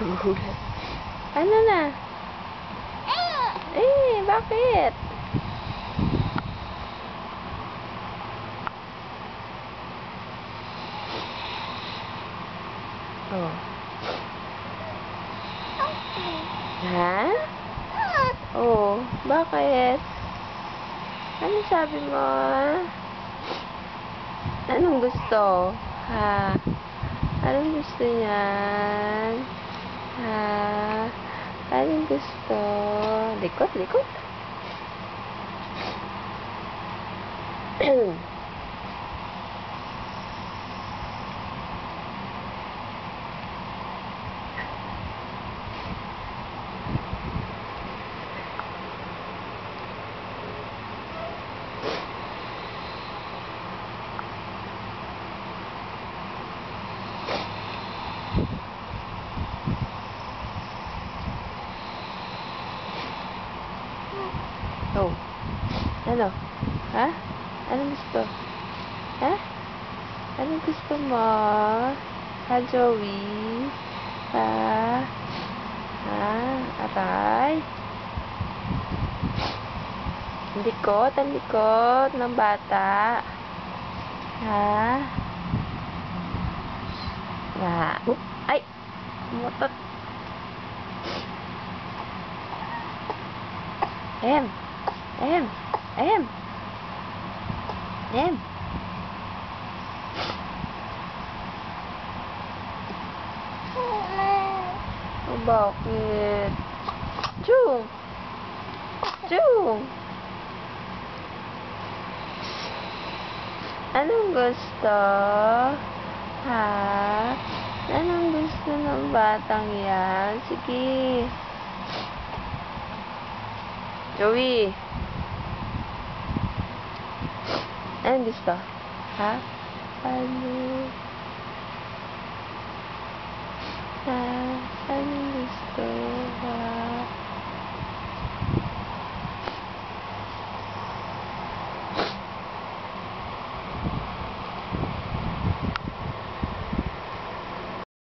Nagulat. Ano na? Bakit? Oh. Ha? Oh, bakit? Ano sabi mo? Anong gusto? Ha? Anong gusto niyan? Ha? Anong gusto? Likot, likot. Oh. Ano? Ha? Anong gusto? Ha? Anong gusto mo? Ha, Joey? Ha? Ha? Aray? Ang likot ng bata. Ha? Ha? Ay! Umutot. Em! Em! Em! Em! Oh, bakit? Chong! Chong! Anong gusto? Ha? Anong gusto ng batang yan? Sige. Joey! Anong gusto? Ha? Ano? Ha? Anong gusto? Ha?